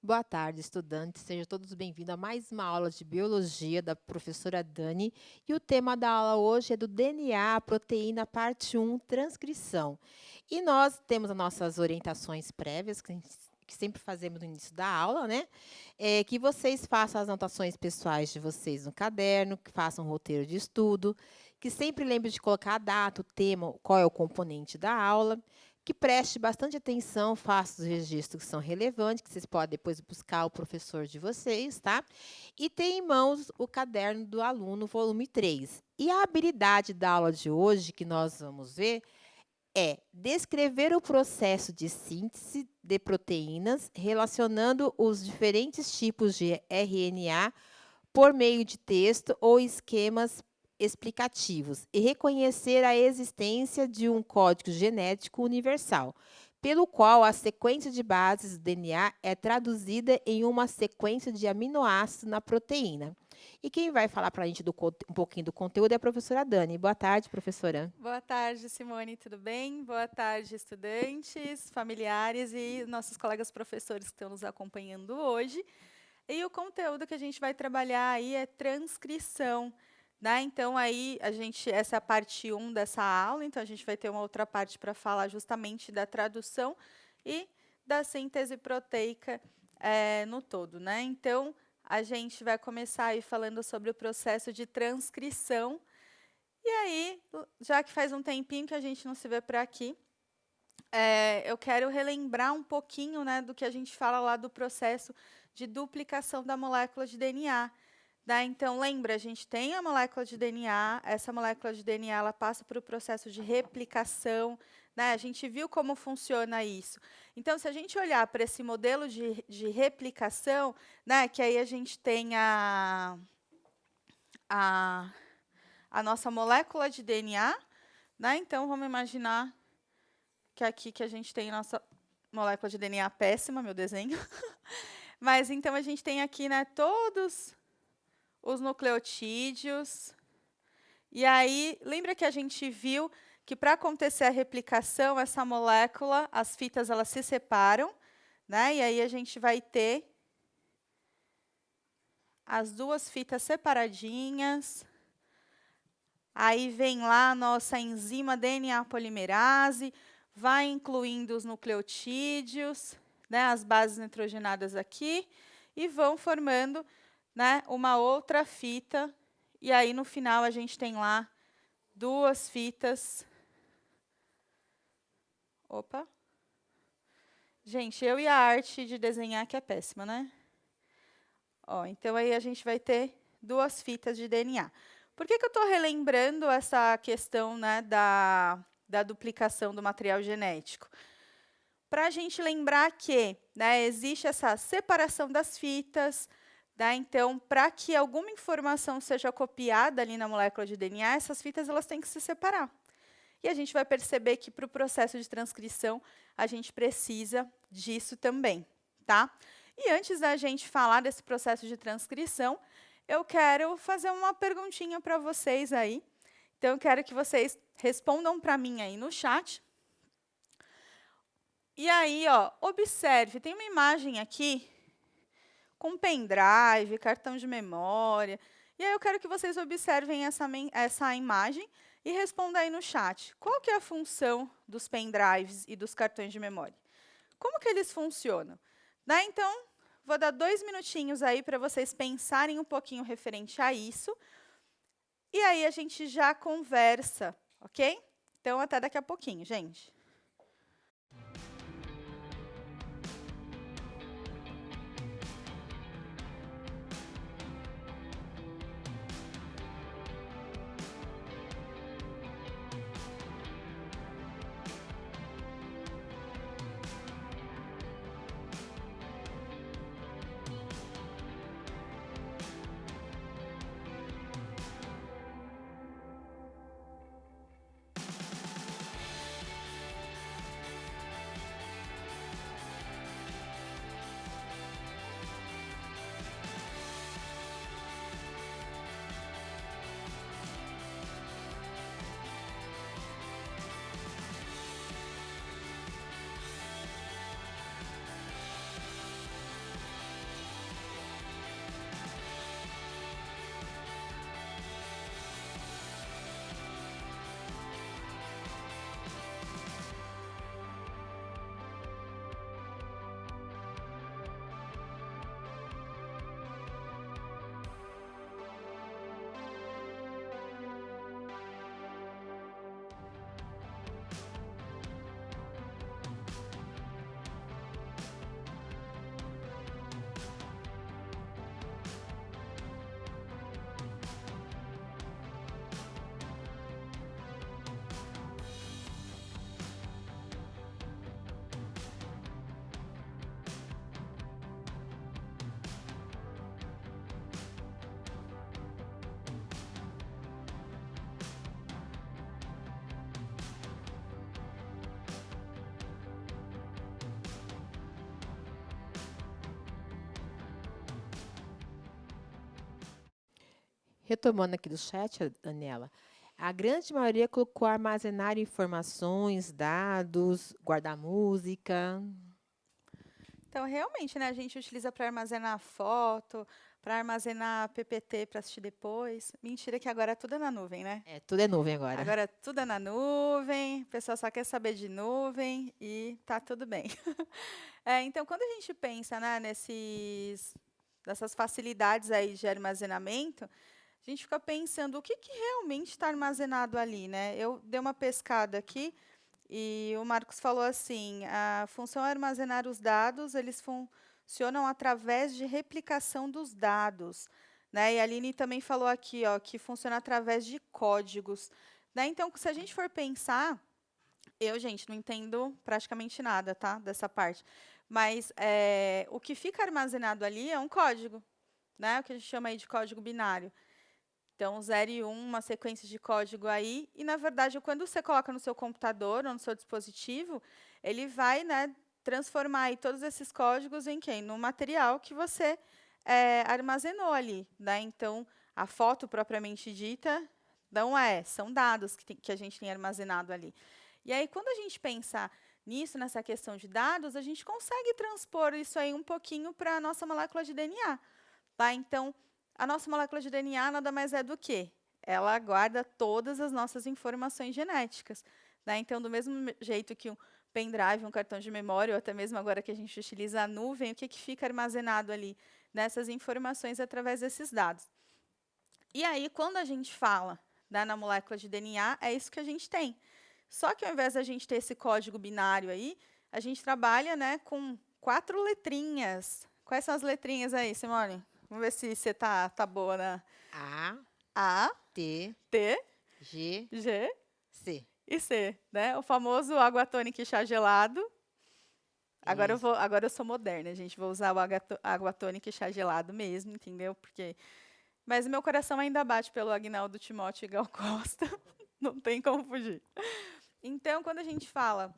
Boa tarde, estudantes. Sejam todos bem-vindos a mais uma aula de biologia da professora Dani. E o tema da aula hoje é do DNA, proteína, parte 1, transcrição. E nós temos as nossas orientações prévias, que sempre fazemos no início da aula, né? Que vocês façam as anotações pessoais de vocês no caderno, que façam um roteiro de estudo, que sempre lembre de colocar a data, o tema, qual é o componente da aula, que preste bastante atenção, faça os registros que são relevantes, que vocês podem depois buscar o professor de vocês, tá? E tenha em mãos o caderno do aluno, volume 3. E a habilidade da aula de hoje, que nós vamos ver, é descrever o processo de síntese de proteínas, relacionando os diferentes tipos de RNA por meio de texto ou esquemas explicativos e reconhecer a existência de um código genético universal, pelo qual a sequência de bases do DNA é traduzida em uma sequência de aminoácidos na proteína. E quem vai falar para a gente um pouquinho do conteúdo é a professora Dani. Boa tarde, professora. Boa tarde, Simone, tudo bem? Boa tarde, estudantes, familiares e nossos colegas professores que estão nos acompanhando hoje. E o conteúdo que a gente vai trabalhar aí é transcrição, né? Então aí essa é a parte 1 dessa aula, então a gente vai ter uma outra parte para falar justamente da tradução e da síntese proteica no todo, né? Então a gente vai começar aí falando sobre o processo de transcrição. E aí, já que faz um tempinho que a gente não se vê por aqui, eu quero relembrar um pouquinho, né, do que a gente fala lá do processo de duplicação da molécula de DNA. Né? Então, lembra, a gente tem a molécula de DNA, essa molécula de DNA ela passa por um processo de replicação, né? A gente viu como funciona isso. Então, se a gente olhar para esse modelo de replicação, né, que aí a gente tem a, a nossa molécula de DNA, né? Então, vamos imaginar que aqui que a gente tem nossa molécula de DNA péssima, meu desenho. Mas então a gente tem aqui, né, todos os nucleotídeos. E aí, lembra que a gente viu que para acontecer a replicação, essa molécula, as fitas elas se separam, né? E aí a gente vai ter as duas fitas separadinhas. Aí vem lá a nossa enzima DNA polimerase, vai incluindo os nucleotídeos, né, as bases nitrogenadas aqui, e vão formando, né, uma outra fita. E aí, no final, a gente tem lá duas fitas. Opa! Gente, eu e a arte de desenhar que é péssima, né? Ó, então, aí a gente vai ter duas fitas de DNA. Por que eu estou relembrando essa questão, né, da duplicação do material genético? Para a gente lembrar que, né, existe essa separação das fitas, né, então, para que alguma informação seja copiada ali na molécula de DNA, essas fitas elas têm que se separar. E a gente vai perceber que para o processo de transcrição, a gente precisa disso também, tá? E antes da gente falar desse processo de transcrição, eu quero fazer uma perguntinha para vocês aí. Então, eu quero que vocês respondam para mim aí no chat. E aí, ó, observe, tem uma imagem aqui com pendrive, cartão de memória. E aí eu quero que vocês observem essa imagem e respondam aí no chat. Qual que é a função dos pendrives e dos cartões de memória? Como que eles funcionam? Né? Então, vou dar 2 minutinhos aí para vocês pensarem um pouquinho referente a isso. E aí a gente já conversa, ok? Então, até daqui a pouquinho, gente. Retomando aqui do chat, Daniela, a grande maioria colocou armazenar informações, dados, guardar música. Então, realmente, né, a gente utiliza para armazenar foto, para armazenar PPT para assistir depois. Mentira que agora tudo é na nuvem, né? É, tudo é nuvem agora. Agora tudo é na nuvem, o pessoal só quer saber de nuvem e tá tudo bem. Então, quando a gente pensa, né, nessas facilidades aí de armazenamento, a gente fica pensando o que, que realmente está armazenado ali, né? Eu dei uma pescada aqui e o Marcos falou assim: a função é armazenar os dados, eles funcionam através de replicação dos dados. Né? E a Aline também falou aqui, ó, que funciona através de códigos. Né? Então, se a gente for pensar, eu, gente, não entendo praticamente nada, tá, dessa parte. Mas o que fica armazenado ali é um código, né? O que a gente chama aí de código binário. Então, 0 e 1, uma sequência de código aí. E, na verdade, quando você coloca no seu computador ou no seu dispositivo, ele vai, né, transformar aí todos esses códigos em quem? No material que você armazenou ali. Né? Então, a foto propriamente dita não são dados que a gente tem armazenado ali. E aí, quando a gente pensa nisso, nessa questão de dados, a gente consegue transpor isso aí um pouquinho para a nossa molécula de DNA. Tá? Então, a nossa molécula de DNA nada mais é do que? Ela guarda todas as nossas informações genéticas. Né? Então, do mesmo jeito que um pendrive, um cartão de memória, ou até mesmo agora que a gente utiliza a nuvem, o que fica armazenado ali? Nessas informações através desses dados. E aí, quando a gente fala, né, na molécula de DNA, é isso que a gente tem. Só que ao invés da gente ter esse código binário aí, a gente trabalha, né, com 4 letrinhas. Quais são as letrinhas aí, Simone? Vamos ver se você tá boa na A, A, T, T, G, G C. e C, né? O famoso água tônica e chá gelado. Isso. Agora eu sou moderna, gente. Vou usar o água tônica e chá gelado mesmo, entendeu? Mas o meu coração ainda bate pelo Agnaldo Timóteo e Gal Costa. Não tem como fugir. Então, quando a gente fala,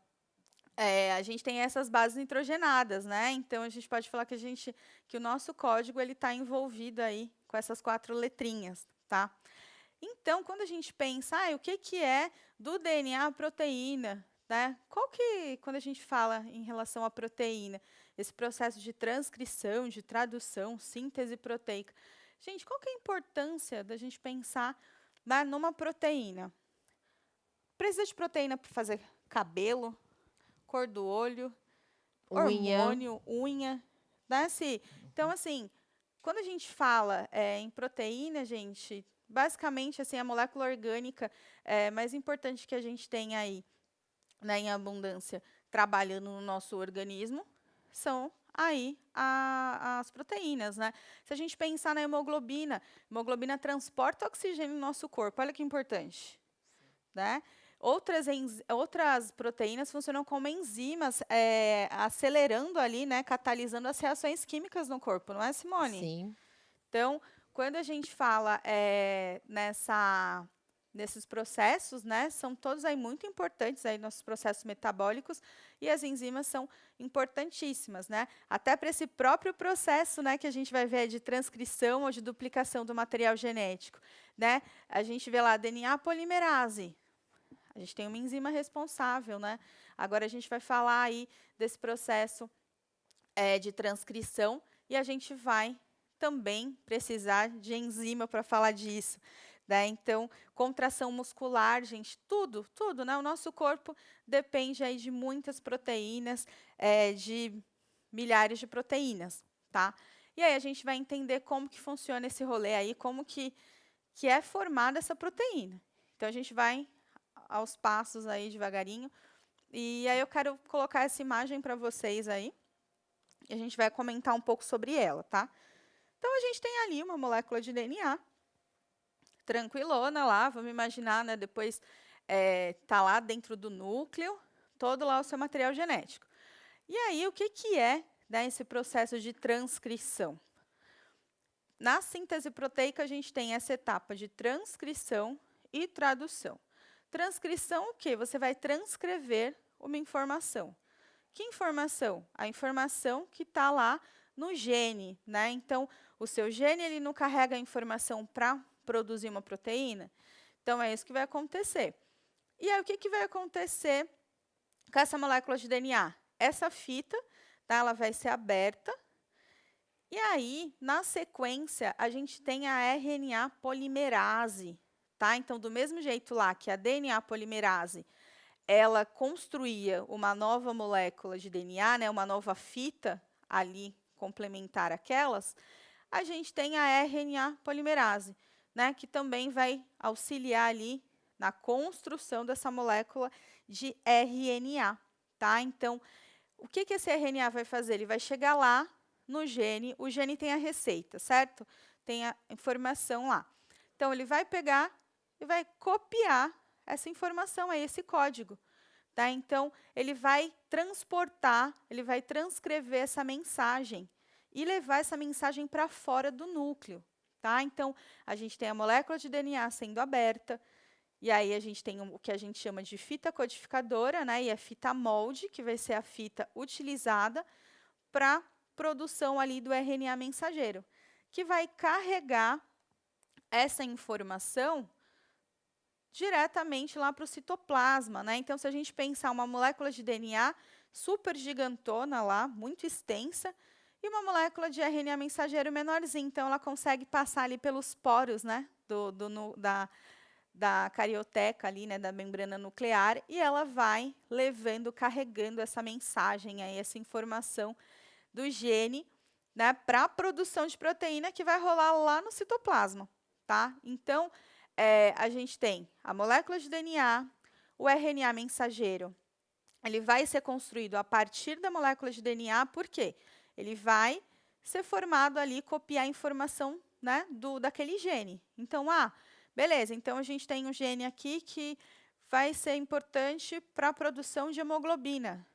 a gente tem essas bases nitrogenadas, né? Então, a gente pode falar que o nosso código ele está envolvido aí com essas 4 letrinhas, tá? Então, quando a gente pensa, o que é do DNA a proteína, né? Quando a gente fala em relação à proteína, esse processo de transcrição, de tradução, síntese proteica, gente, qual que é a importância da gente pensar, né, numa proteína? Precisa de proteína para fazer cabelo, cor do olho, Unha. hormônio, unha, né? Então, assim, quando a gente fala em proteína, gente, basicamente, assim, a molécula orgânica mais importante que a gente tem aí, né, em abundância, trabalhando no nosso organismo, são aí as proteínas, né? Se a gente pensar na hemoglobina transporta oxigênio no nosso corpo, olha que importante, né? Outras proteínas funcionam como enzimas, acelerando ali, né, catalisando as reações químicas no corpo, não é, Simone? Sim. Então, quando a gente fala nesses processos, né, são todos aí muito importantes aí nossos processos metabólicos e as enzimas são importantíssimas, né? Até para esse próprio processo, né, que a gente vai ver de transcrição ou de duplicação do material genético, né? A gente vê lá DNA polimerase. A gente tem uma enzima responsável, né? Agora a gente vai falar aí desse processo de transcrição e a gente vai também precisar de enzima para falar disso. Né? Então, contração muscular, gente, tudo, né? O nosso corpo depende aí de muitas proteínas, de milhares de proteínas, tá? E aí a gente vai entender como que funciona esse rolê aí, como que é formada essa proteína. Então, a gente vai aos passos aí, devagarinho. E aí eu quero colocar essa imagem para vocês aí. E a gente vai comentar um pouco sobre ela, tá? Então, a gente tem ali uma molécula de DNA, tranquilona lá, vamos imaginar, né? Depois tá lá dentro do núcleo, todo lá o seu material genético. E aí, o que é, né, esse processo de transcrição? Na síntese proteica, a gente tem essa etapa de transcrição e tradução. Transcrição, o quê? Você vai transcrever uma informação. Que informação? A informação que está lá no gene, né? Então, o seu gene ele não carrega a informação para produzir uma proteína? Então, é isso que vai acontecer. E aí, o que vai acontecer com essa molécula de DNA? Essa fita, tá, ela vai ser aberta. E aí, na sequência, a gente tem a RNA polimerase. Tá? Então, do mesmo jeito lá que a DNA polimerase ela construía uma nova molécula de DNA, né, uma nova fita ali complementar àquelas, a gente tem a RNA polimerase, né, que também vai auxiliar ali na construção dessa molécula de RNA, tá? Então, o que esse RNA vai fazer? Ele vai chegar lá no gene, o gene tem a receita, certo? Tem a informação lá. Então, ele vai pegar e vai copiar essa informação aí, esse código. Tá? Então, ele vai transportar, ele vai transcrever essa mensagem e levar essa mensagem para fora do núcleo. Tá? Então, a gente tem a molécula de DNA sendo aberta, e aí a gente tem o que a gente chama de fita codificadora, né? E a fita molde, que vai ser a fita utilizada para produção ali do RNA mensageiro, que vai carregar essa informação diretamente lá para o citoplasma, né? Então, se a gente pensar uma molécula de DNA super gigantona lá, muito extensa, e uma molécula de RNA mensageiro menorzinha, então ela consegue passar ali pelos poros, né, da carioteca ali, né, da membrana nuclear, e ela vai levando, carregando essa mensagem aí, essa informação do gene, né, para a produção de proteína que vai rolar lá no citoplasma, tá? Então, a gente tem a molécula de DNA, o RNA mensageiro, ele vai ser construído a partir da molécula de DNA, por quê? Ele vai ser formado ali, copiar a informação, né, daquele gene. Então, beleza, então a gente tem um gene aqui que vai ser importante para a produção de hemoglobina.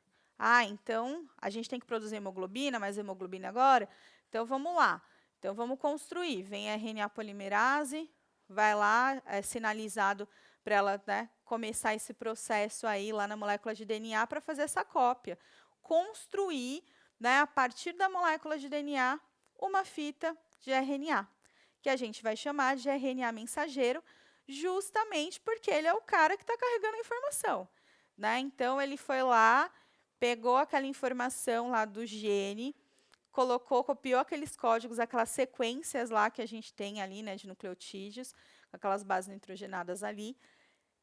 Então a gente tem que produzir hemoglobina, mas hemoglobina agora? Então, vamos lá. Então, vamos construir. Vem a RNA polimerase, vai lá, é sinalizado para ela, né, começar esse processo aí lá na molécula de DNA para fazer essa cópia. Construir, né, a partir da molécula de DNA, uma fita de RNA, que a gente vai chamar de RNA mensageiro, justamente porque ele é o cara que está carregando a informação. Né? Então, ele foi lá, pegou aquela informação lá do gene, colocou, copiou aqueles códigos, aquelas sequências lá que a gente tem ali, né, de nucleotídeos, com aquelas bases nitrogenadas ali.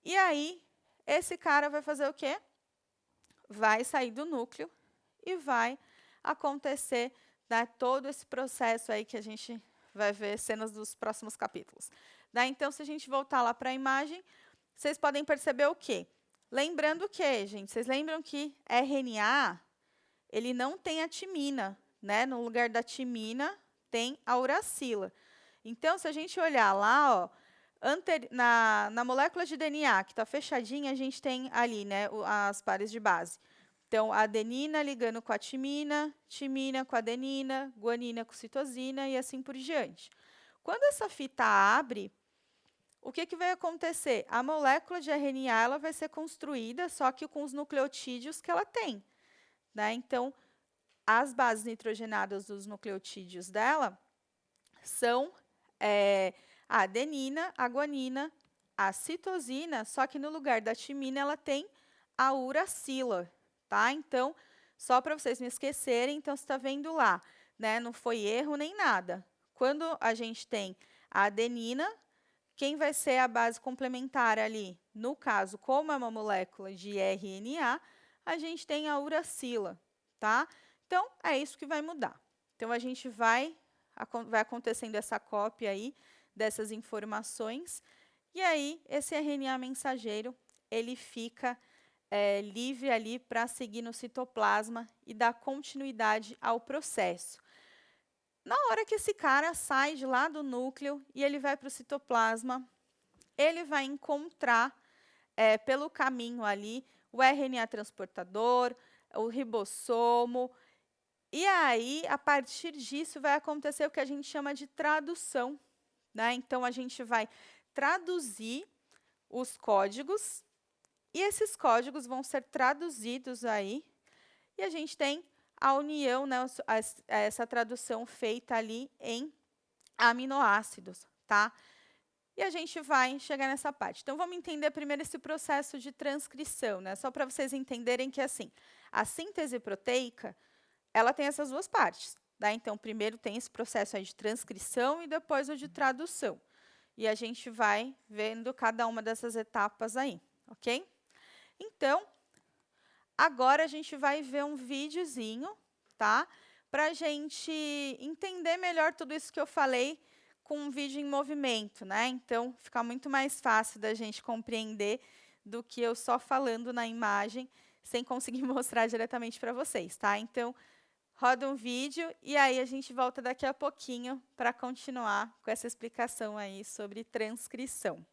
E aí, esse cara vai fazer o quê? Vai sair do núcleo e vai acontecer, né, todo esse processo aí que a gente vai ver cenas dos próximos capítulos. Né? Então, se a gente voltar lá para a imagem, vocês podem perceber o quê? Lembrando que, gente, vocês lembram que RNA, ele não tem a timina, né? No lugar da timina, tem a uracila. Então, se a gente olhar lá, ó, na molécula de DNA, que está fechadinha, a gente tem ali, né, as pares de base. Então, a adenina ligando com a timina, timina com a adenina, guanina com citosina e assim por diante. Quando essa fita abre, o que vai acontecer? A molécula de RNA ela vai ser construída, só que com os nucleotídeos que ela tem. Né? Então, as bases nitrogenadas dos nucleotídeos dela são a adenina, a guanina, a citosina, só que no lugar da timina ela tem a uracila. Tá? Então, só para vocês não esquecerem, então você está vendo lá, né? Não foi erro nem nada. Quando a gente tem a adenina, quem vai ser a base complementar ali? No caso, como é uma molécula de RNA, a gente tem a uracila, tá? Então, é isso que vai mudar. Então, a gente vai acontecendo essa cópia aí dessas informações, e aí esse RNA mensageiro, ele fica livre ali para seguir no citoplasma e dar continuidade ao processo. Na hora que esse cara sai de lá do núcleo e ele vai para o citoplasma, ele vai encontrar pelo caminho ali o RNA transportador, o ribossomo, e aí, a partir disso, vai acontecer o que a gente chama de tradução. Né? Então, a gente vai traduzir os códigos, e esses códigos vão ser traduzidos aí, e a gente tem a união, né, essa tradução feita ali em aminoácidos. Tá? E a gente vai chegar nessa parte. Então, vamos entender primeiro esse processo de transcrição, né? Só para vocês entenderem que, assim, a síntese proteica, ela tem essas duas partes, tá? Então, primeiro tem esse processo aí de transcrição e depois o de tradução. E a gente vai vendo cada uma dessas etapas aí, ok? Então, agora a gente vai ver um videozinho, tá? Para a gente entender melhor tudo isso que eu falei com um vídeo em movimento, né? Então, fica muito mais fácil da gente compreender do que eu só falando na imagem, sem conseguir mostrar diretamente para vocês, tá? Então, roda um vídeo e aí a gente volta daqui a pouquinho para continuar com essa explicação aí sobre transcrição.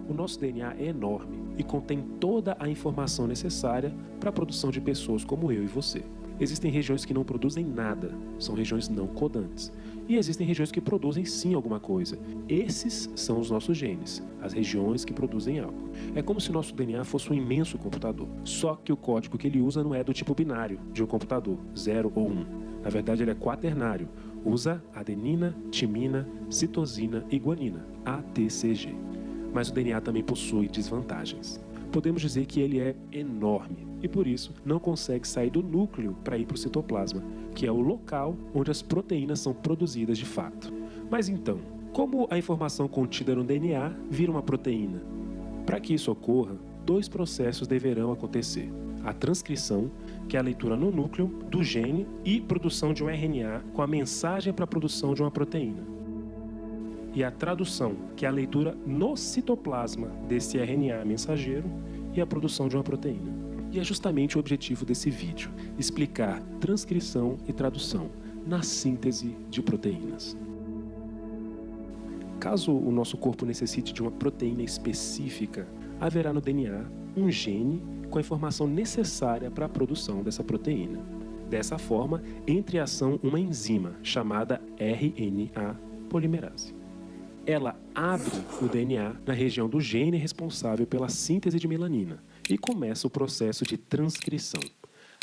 O nosso DNA é enorme e contém toda a informação necessária para a produção de pessoas como eu e você. Existem regiões que não produzem nada, são regiões não codantes. E existem regiões que produzem sim alguma coisa. Esses são os nossos genes, as regiões que produzem algo. É como se o nosso DNA fosse um imenso computador. Só que o código que ele usa não é do tipo binário de um computador, 0 ou 1. Na verdade, ele é quaternário. Usa adenina, timina, citosina e guanina, ATCG. Mas o DNA também possui desvantagens. Podemos dizer que ele é enorme e, por isso, não consegue sair do núcleo para ir para o citoplasma, que é o local onde as proteínas são produzidas de fato. Mas então, como a informação contida no DNA vira uma proteína? Para que isso ocorra, dois processos deverão acontecer. A transcrição, que é a leitura no núcleo do gene, e produção de um RNA com a mensagem para a produção de uma proteína. E a tradução, que é a leitura no citoplasma desse RNA mensageiro e a produção de uma proteína. E é justamente o objetivo desse vídeo, explicar transcrição e tradução na síntese de proteínas. Caso o nosso corpo necessite de uma proteína específica, haverá no DNA um gene com a informação necessária para a produção dessa proteína. Dessa forma, entra em ação uma enzima chamada RNA polimerase. Ela abre o DNA na região do gene responsável pela síntese de melanina e começa o processo de transcrição.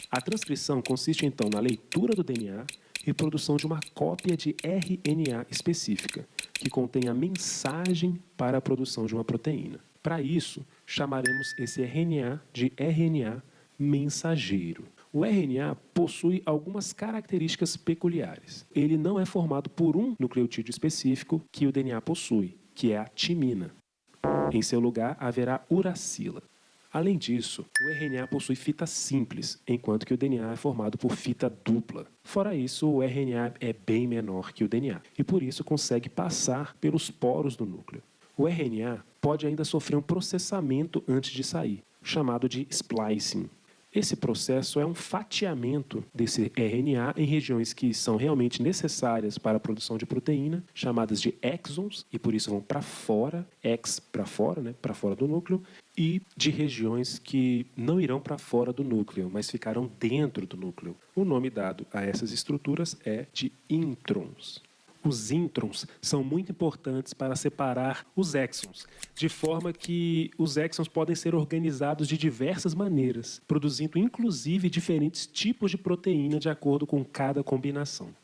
A transcrição consiste, então, na leitura do DNA e produção de uma cópia de RNA específica, que contém a mensagem para a produção de uma proteína. Para isso, chamaremos esse RNA de RNA mensageiro. O RNA possui algumas características peculiares. Ele não é formado por um nucleotídeo específico que o DNA possui, que é a timina. Em seu lugar, haverá uracila. Além disso, o RNA possui fita simples, enquanto que o DNA é formado por fita dupla. Fora isso, o RNA é bem menor que o DNA e, por isso, consegue passar pelos poros do núcleo. O RNA pode ainda sofrer um processamento antes de sair, chamado de splicing. Esse processo é um fatiamento desse RNA em regiões que são realmente necessárias para a produção de proteína, chamadas de exons, e por isso vão para fora, para fora, né, para fora do núcleo, e de regiões que não irão para fora do núcleo, mas ficarão dentro do núcleo. O nome dado a essas estruturas é de introns. Os introns são muito importantes para separar os exons, de forma que os exons podem ser organizados de diversas maneiras, produzindo inclusive diferentes tipos de proteína de acordo com cada combinação.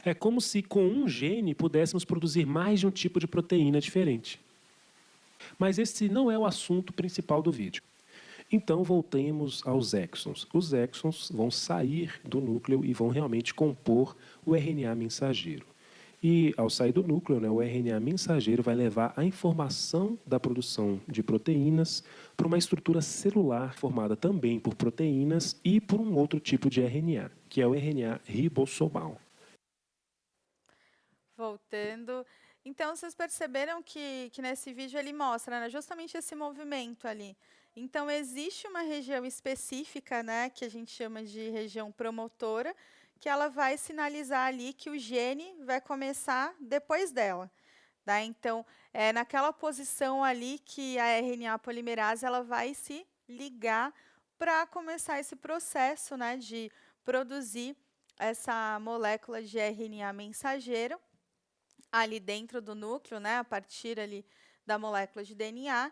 É como se com um gene pudéssemos produzir mais de um tipo de proteína diferente. Mas esse não é o assunto principal do vídeo. Então, voltemos aos exons. Os exons vão sair do núcleo e vão realmente compor o RNA mensageiro. E, ao sair do núcleo, o RNA mensageiro vai levar a informação da produção de proteínas para uma estrutura celular formada também por proteínas e por um outro tipo de RNA, que é o RNA ribossomal. Voltando. Então, vocês perceberam que nesse vídeo ele mostra, né, justamente esse movimento ali. Então, existe uma região específica, né, que a gente chama de região promotora, que ela vai sinalizar ali que o gene vai começar depois dela. Tá? Então, é naquela posição ali que a RNA polimerase ela vai se ligar para começar esse processo, né, de produzir essa molécula de RNA mensageiro ali dentro do núcleo, né, a partir ali da molécula de DNA.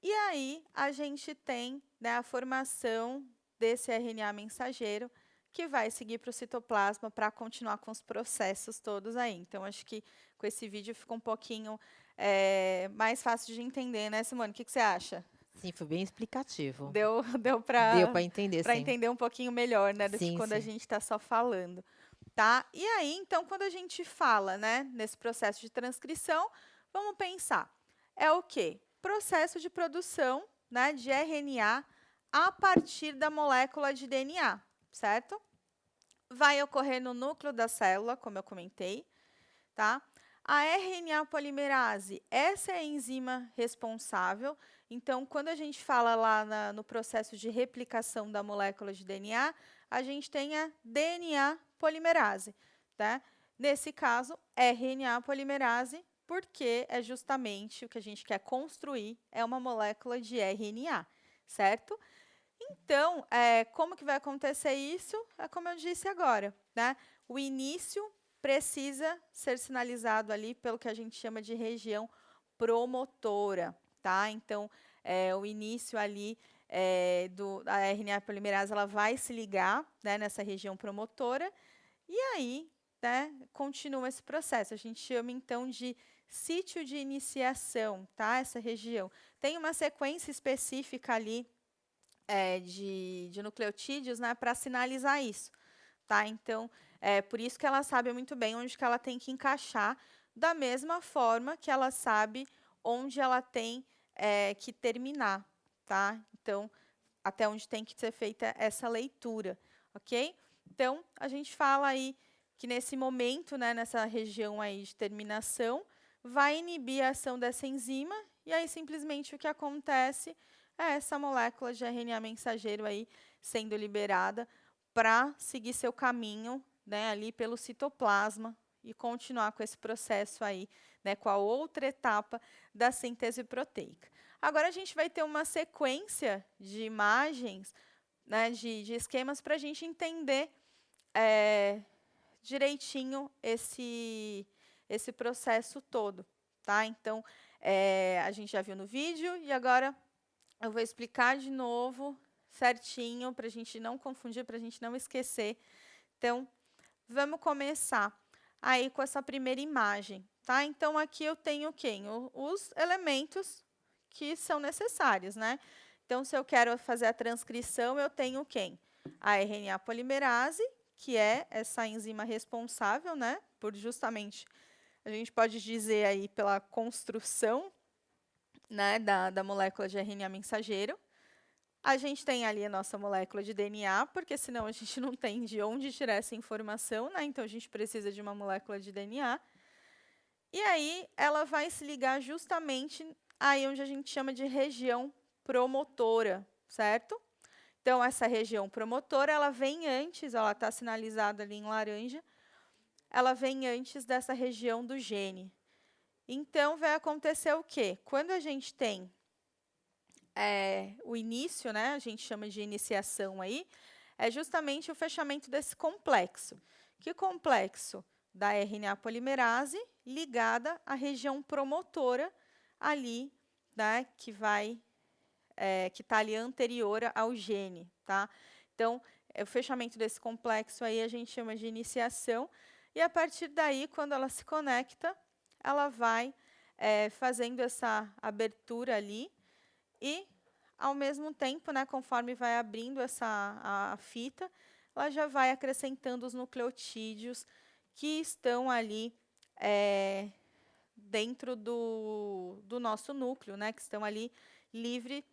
E aí a gente tem, né, a formação desse RNA mensageiro, que vai seguir para o citoplasma para continuar com os processos todos aí. Então, acho que com esse vídeo fica um pouquinho mais fácil de entender, né, Simone? O que você acha? Sim, foi bem explicativo. Deu Deu para para entender, sim. entender um pouquinho melhor, né, do que Sim, quando a sim. gente está só falando, tá? E aí, então, quando a gente fala, né, nesse processo de transcrição, vamos pensar, é o quê? Processo de produção, né, de RNA a partir da molécula de DNA, certo? Vai ocorrer no núcleo da célula, como eu comentei, tá? A RNA polimerase, essa é a enzima responsável. Então, quando a gente fala lá no processo de replicação da molécula de DNA, a gente tem a DNA polimerase, tá? Nesse caso, RNA polimerase, porque é justamente o que a gente quer construir, é uma molécula de RNA, certo? Então, como que vai acontecer isso? É como eu disse agora, né? O início precisa ser sinalizado ali pelo que a gente chama de região promotora, tá? Então, o início ali da RNA polimerase, ela vai se ligar, né, nessa região promotora, e aí, né, continua esse processo. A gente chama, então, de sítio de iniciação, tá? Essa região. Tem uma sequência específica ali de nucleotídeos, né, para sinalizar isso, tá? Então, por isso que ela sabe muito bem onde que ela tem que encaixar, da mesma forma que ela sabe onde ela tem que terminar, tá? Então, até onde tem que ser feita essa leitura, ok? Então, a gente fala aí que nesse momento, né, nessa região aí de terminação, vai inibir a ação dessa enzima, e aí simplesmente o que acontece é essa molécula de RNA mensageiro aí sendo liberada para seguir seu caminho, né, ali pelo citoplasma e continuar com esse processo aí, né, com a outra etapa da síntese proteica. Agora a gente vai ter uma sequência de imagens, né, de esquemas para a gente entender direitinho esse processo todo, tá? Então, a gente já viu no vídeo e agora eu vou explicar de novo, certinho, para a gente não confundir, para a gente não esquecer. Então, vamos começar aí com essa primeira imagem, tá? Então, aqui eu tenho quem? Os elementos que são necessários, né? Então, se eu quero fazer a transcrição, eu tenho quem? A RNA polimerase, que é essa enzima responsável, né? Por justamente, a gente pode dizer aí, pela construção, né, da molécula de RNA mensageiro. A gente tem ali a nossa molécula de DNA, porque senão a gente não tem de onde tirar essa informação, né? Então, a gente precisa de uma molécula de DNA. E aí, ela vai se ligar justamente aí onde a gente chama de região promotora, certo? Então, essa região promotora, ela vem antes, ela está sinalizada ali em laranja, ela vem antes dessa região do gene. Então, vai acontecer o quê? Quando a gente tem o início, né, a gente chama de iniciação aí, é justamente o fechamento desse complexo. Que complexo? Da RNA polimerase ligada à região promotora ali, né, que está ali anterior ao gene, tá? Então, o fechamento desse complexo aí a gente chama de iniciação, e a partir daí, quando ela se conecta, ela vai fazendo essa abertura ali e, ao mesmo tempo, né, conforme vai abrindo a fita, ela já vai acrescentando os nucleotídeos que estão ali dentro do nosso núcleo, né, que estão ali livre.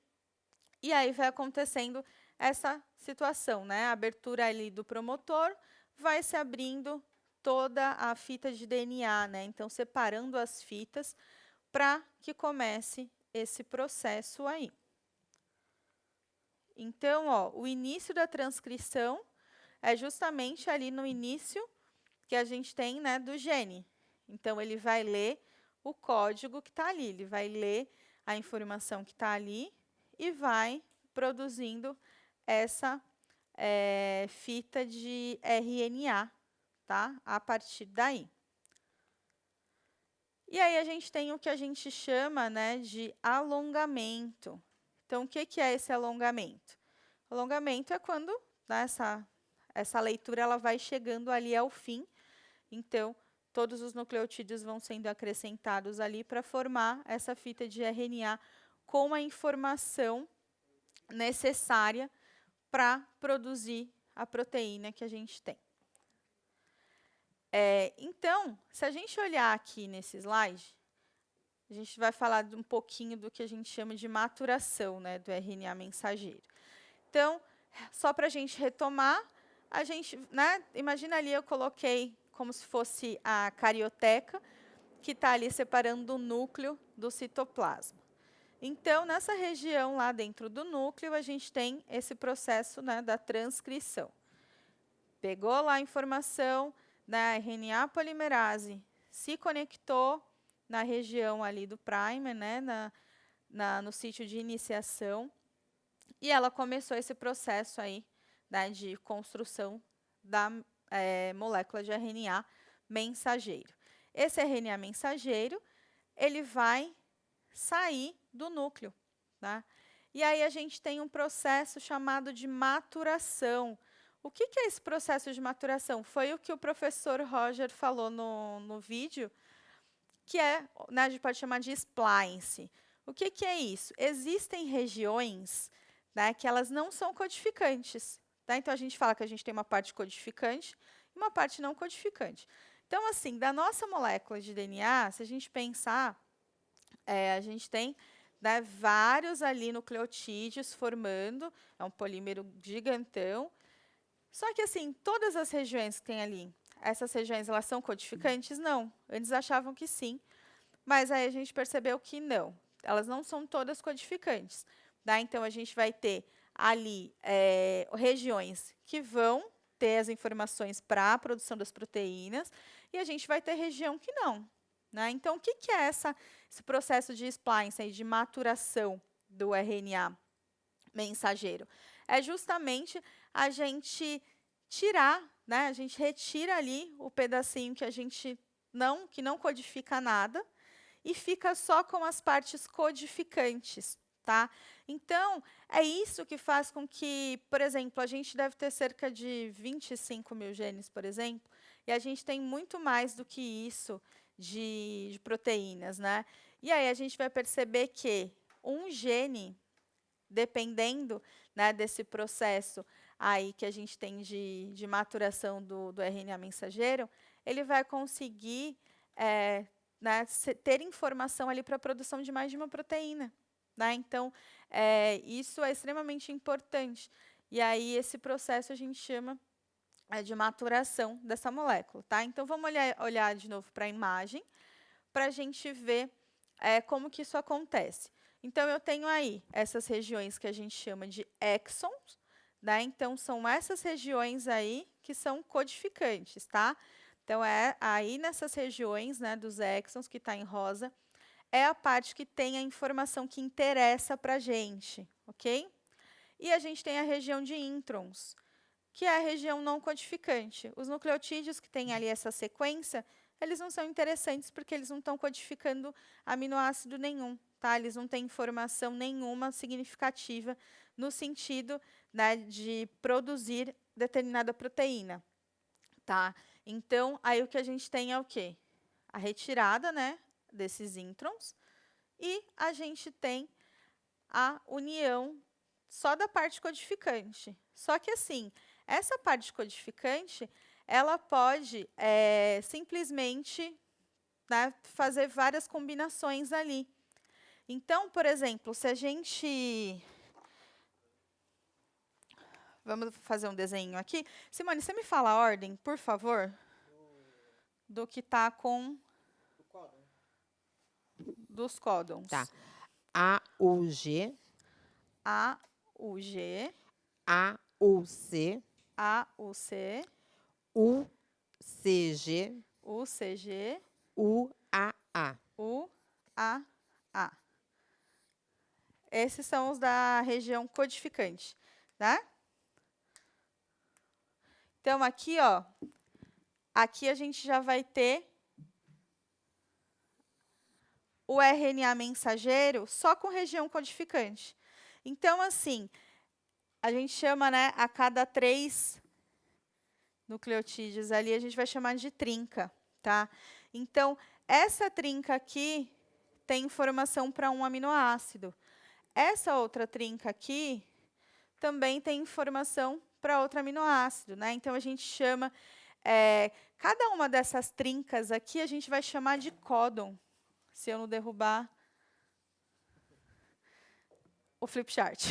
E aí vai acontecendo essa situação, né, a abertura ali do promotor, vai se abrindo toda a fita de DNA, né, então separando as fitas para que comece esse processo aí. Então, ó, o início da transcrição é justamente ali no início que a gente tem, né, do gene. Então, ele vai ler o código que está ali, ele vai ler a informação que está ali e vai produzindo essa fita de RNA, tá? A partir daí. E aí a gente tem o que a gente chama, né, de alongamento. Então, o que é esse alongamento? Alongamento é quando, né, essa leitura ela vai chegando ali ao fim. Então, todos os nucleotídeos vão sendo acrescentados ali para formar essa fita de RNA com a informação necessária para produzir a proteína que a gente tem. Então, se a gente olhar aqui nesse slide, a gente vai falar um pouquinho do que a gente chama de maturação, né, do RNA mensageiro. Então, só para a gente retomar, a gente, né, imagina ali eu coloquei como se fosse a carioteca, que está ali separando o núcleo do citoplasma. Então, nessa região lá dentro do núcleo, a gente tem esse processo, né, da transcrição. Pegou lá a informação da RNA polimerase, se conectou na região ali do primer, né, no sítio de iniciação, e ela começou esse processo aí, né, de construção da molécula de RNA mensageiro. Esse RNA mensageiro, ele vai sair do núcleo, tá? E aí a gente tem um processo chamado de maturação. O que é esse processo de maturação? Foi o que o professor Roger falou no vídeo, que né, a gente pode chamar de splice. O que é isso? Existem regiões, né, que elas não são codificantes. Tá? Então, a gente fala que a gente tem uma parte codificante e uma parte não codificante. Então, assim, da nossa molécula de DNA, se a gente pensar, a gente tem, né, vários ali nucleotídeos formando, é um polímero gigantão. Só que, assim, todas as regiões que tem ali, essas regiões, elas são codificantes? Não. Antes achavam que sim, mas aí a gente percebeu que não. Elas não são todas codificantes. Tá? Então, a gente vai ter ali regiões que vão ter as informações para a produção das proteínas e a gente vai ter região que não. Né? Então, o que é esse processo de splice, de maturação do RNA mensageiro? É justamente a gente tirar, né? A gente retira ali o pedacinho que a gente que não codifica nada e fica só com as partes codificantes. Tá? Então, é isso que faz com que, por exemplo, a gente deve ter cerca de 25 mil genes, por exemplo, e a gente tem muito mais do que isso de proteínas, né? E aí a gente vai perceber que um gene, dependendo, né, desse processo aí que a gente tem de maturação do RNA mensageiro, ele vai conseguir né, ter informação ali para a produção de mais de uma proteína. Né? Então, isso é extremamente importante. E aí, esse processo a gente chama de maturação dessa molécula. Tá? Então, vamos olhar de novo para a imagem, para a gente ver como que isso acontece. Então, eu tenho aí essas regiões que a gente chama de exons. Né? Então, são essas regiões aí que são codificantes. Tá? Então, aí nessas regiões, né, dos exons, que está em rosa, é a parte que tem a informação que interessa para a gente, ok? E a gente tem a região de introns, que é a região não codificante. Os nucleotídeos que têm ali essa sequência, eles não são interessantes porque eles não estão codificando aminoácido nenhum, tá? Eles não têm informação nenhuma significativa no sentido, né, de produzir determinada proteína, tá? Então, aí o que a gente tem é o quê? A retirada, né, desses introns, e a gente tem a união só da parte codificante. Só que, assim, essa parte codificante, ela pode simplesmente, né, fazer várias combinações ali. Então, por exemplo, se a gente... Vamos fazer um desenho aqui. Simone, você me fala a ordem, por favor, do que está com... dos códons. Tá. AUG, AUG, AUC, AUC, UCG, UCG, UAA. UAA. Esses são os da região codificante, tá? Então, aqui, ó, aqui a gente já vai ter o RNA mensageiro só com região codificante. Então, assim, a gente chama, né, a cada 3 nucleotídeos ali, a gente vai chamar de trinca, tá? Então, essa trinca aqui tem informação para um aminoácido. Essa outra trinca aqui também tem informação para outro aminoácido, né? Então, a gente chama... cada uma dessas trincas aqui, a gente vai chamar de códon, se eu não derrubar o flip chart.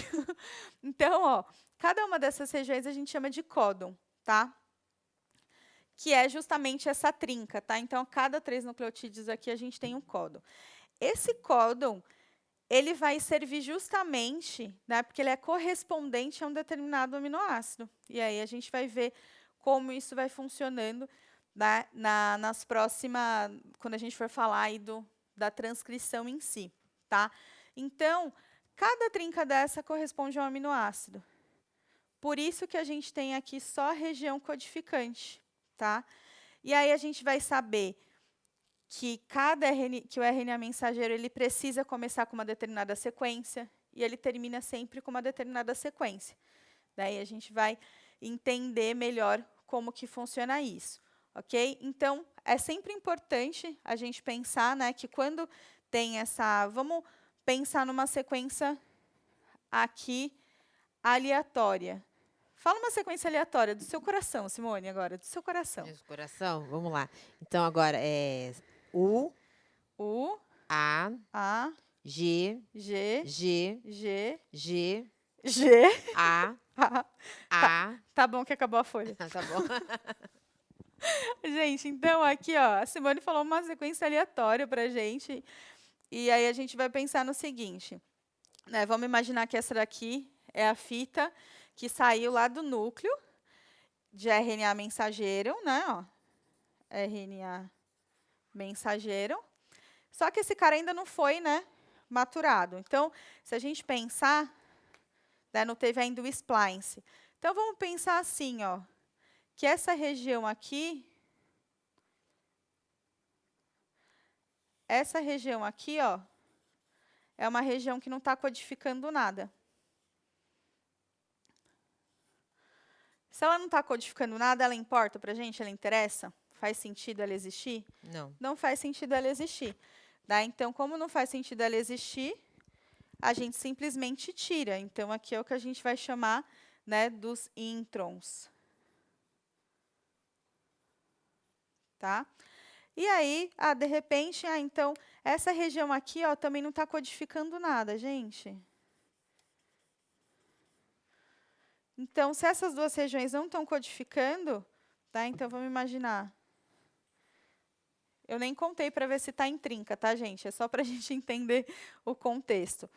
Então, ó, cada uma dessas regiões a gente chama de códon, tá? Que é justamente essa trinca, tá? Então, a cada 3 nucleotídeos aqui, a gente tem um códon. Esse códon, ele vai servir justamente, né, porque ele é correspondente a um determinado aminoácido. E aí, a gente vai ver como isso vai funcionando, né, nas próximas, quando a gente for falar aí da transcrição em si, tá? Então, cada trinca dessa corresponde a um aminoácido. Por isso que a gente tem aqui só a região codificante, tá? E aí a gente vai saber que que o RNA mensageiro ele precisa começar com uma determinada sequência e ele termina sempre com uma determinada sequência. Daí a gente vai entender melhor como que funciona isso, ok? Então, é sempre importante a gente pensar, né, que quando tem essa... Vamos pensar numa sequência aqui aleatória. Fala uma sequência aleatória do seu coração, Simone, agora, do seu coração. Meu coração, vamos lá. Então, agora é U, A, G, G, G, G, G, G. A, A. Tá bom que acabou a folha. Tá bom? Gente, então aqui, ó, a Simone falou uma sequência aleatória pra gente. E aí a gente vai pensar no seguinte, né? Vamos imaginar que essa daqui é a fita que saiu lá do núcleo de RNA mensageiro, né? Ó, RNA mensageiro. Só que esse cara ainda não foi, né, maturado. Então, se a gente pensar, né, não teve ainda o splice. Então, vamos pensar assim, ó, que essa região aqui, ó, é uma região que não está codificando nada. Se ela não está codificando nada, ela importa para a gente? Ela interessa? Faz sentido ela existir? Não. Não faz sentido ela existir. Tá? Então, como não faz sentido ela existir, a gente simplesmente tira. Então, aqui é o que a gente vai chamar, né, dos introns. Tá? E aí, de repente, então, essa região aqui, ó, também não está codificando nada, gente. Então, se essas duas regiões não estão codificando, tá? Então, vamos imaginar. Eu nem contei para ver se está em trinca, tá, gente? É só para a gente entender o contexto.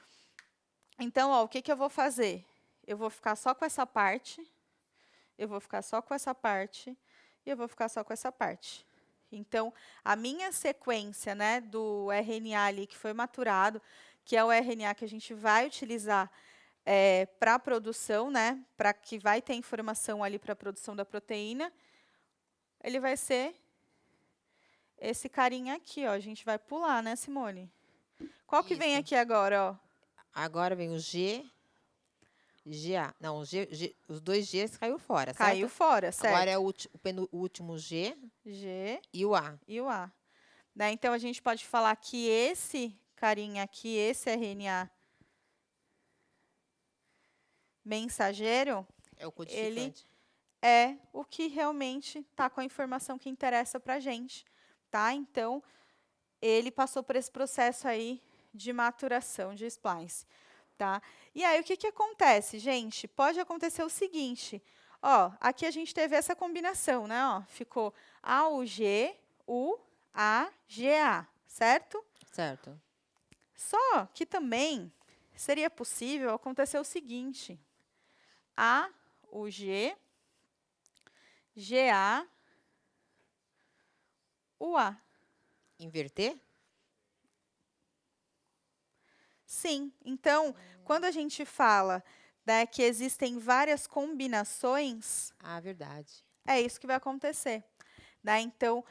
Então, ó, o que eu vou fazer? Eu vou ficar só com essa parte, eu vou ficar só com essa parte, e eu vou ficar só com essa parte. Então, a minha sequência, né, do RNA ali que foi maturado, que é o RNA que a gente vai utilizar para a produção, né, para que vai ter informação ali para a produção da proteína, ele vai ser esse carinha aqui, ó. A gente vai pular, né, Simone? Qual que vem Isso. aqui agora, ó? Agora vem o G, GA. Não, os dois Gs caiu fora, certo? Caiu fora, certo? Agora é o último G G e o A. e o A. Né? Então, a gente pode falar que esse carinha aqui, esse RNA mensageiro, É o codificante. é o que realmente está com a informação que interessa para a gente. Tá? Então, ele passou por esse processo aí de maturação de splice. Tá? E aí, o que acontece, gente? Pode acontecer o seguinte, ó, aqui a gente teve essa combinação, né? Ó, ficou AUG, UA, GA, certo? Certo. Só que também seria possível acontecer o seguinte, AUG, GA, UA. Inverter? Sim. Então, quando a gente fala, né, que existem várias combinações, Ah, verdade. é isso que vai acontecer. Né? Então,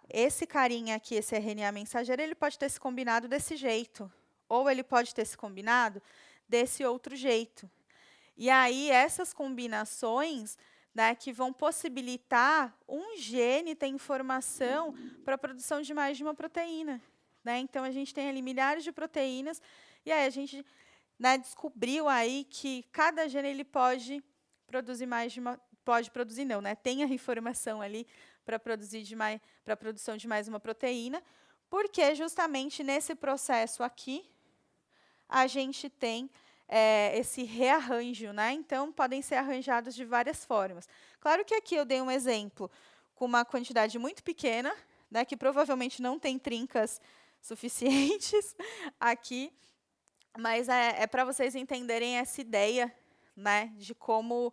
esse carinha aqui, esse RNA mensageiro, ele pode ter se combinado desse jeito. Ou ele pode ter se combinado desse outro jeito. E aí, essas combinações, né, que vão possibilitar um gene ter informação para a produção de mais de uma proteína. Né? Então, a gente tem ali milhares de proteínas, e aí a gente, né, descobriu aí que cada gene ele pode produzir mais de uma... Pode produzir, não, né? Tem a informação ali para a produção de mais uma proteína, porque justamente nesse processo aqui, a gente tem esse rearranjo, né? Então, podem ser arranjados de várias formas. Claro que aqui eu dei um exemplo com uma quantidade muito pequena, né, que provavelmente não tem trincas suficientes aqui, mas é para vocês entenderem essa ideia, né, de como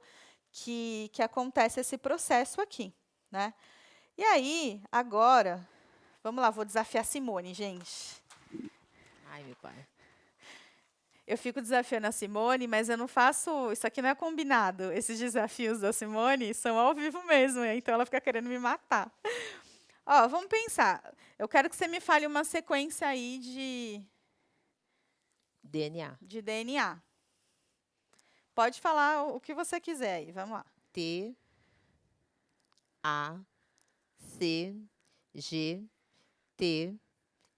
que acontece esse processo aqui, né? E aí, agora, vamos lá, vou desafiar a Simone, gente. Ai, meu pai. Eu fico desafiando a Simone, mas eu não faço... Isso aqui não é combinado. Esses desafios da Simone são ao vivo mesmo, então ela fica querendo me matar. Ó, vamos pensar. Eu quero que você me fale uma sequência aí DNA. de DNA. Pode falar o que você quiser aí, vamos lá. T, A, C, G, T,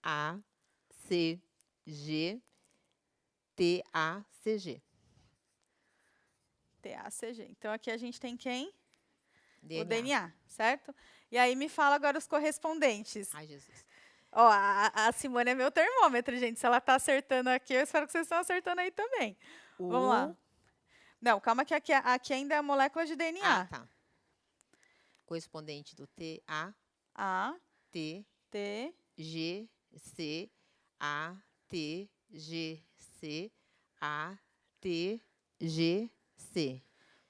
A, C, G, T, A, C, G. TACG. Então, aqui a gente tem quem? DNA. O DNA, certo? E aí, me fala agora os correspondentes. Ai, Jesus. Ó, a Simone é meu termômetro, gente. Se ela está acertando aqui, eu espero que vocês estão acertando aí também. Vamos lá. Não, calma que aqui ainda é a molécula de DNA. Ah, tá. Correspondente do T, A, A, T, T, G, C, A, T, G, C, A, T, G, C.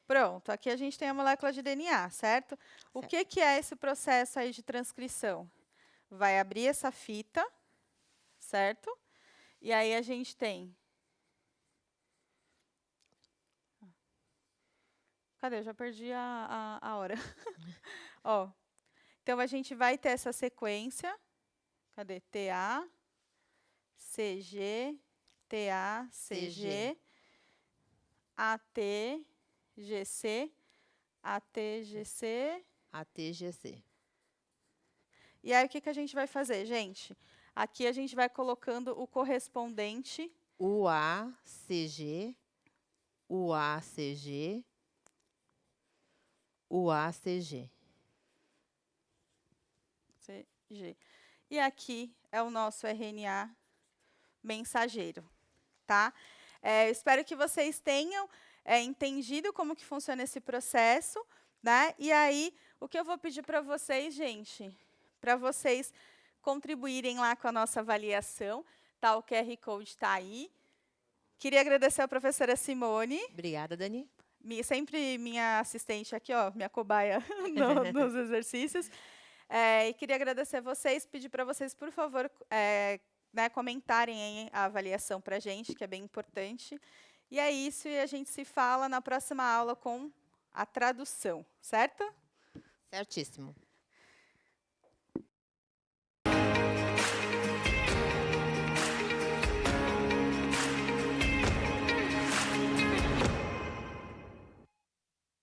Pronto, aqui a gente tem a molécula de DNA, certo? O que é esse processo aí de transcrição? Vai abrir essa fita, certo? E aí a gente tem... Cadê? Eu já perdi a hora. Ó, então, a gente vai ter essa sequência. Cadê? TA, CG, TA, CG, AT, GC, ATGC. ATGC. E aí, o que a gente vai fazer, gente? Aqui a gente vai colocando o correspondente. UACG, UACG, UACG. CG. E aqui é o nosso RNA mensageiro, tá? Espero que vocês tenham entendido como que funciona esse processo, né? E aí, o que eu vou pedir para vocês, gente, para vocês contribuírem lá com a nossa avaliação, tá? O QR Code está aí. Queria agradecer à professora Simone. Obrigada, Dani. Sempre minha assistente aqui, ó, minha cobaia nos exercícios. E queria agradecer a vocês, pedir para vocês, por favor, né, comentarem a avaliação para a gente, que é bem importante. E é isso, e a gente se fala na próxima aula com a tradução, certo? Certíssimo.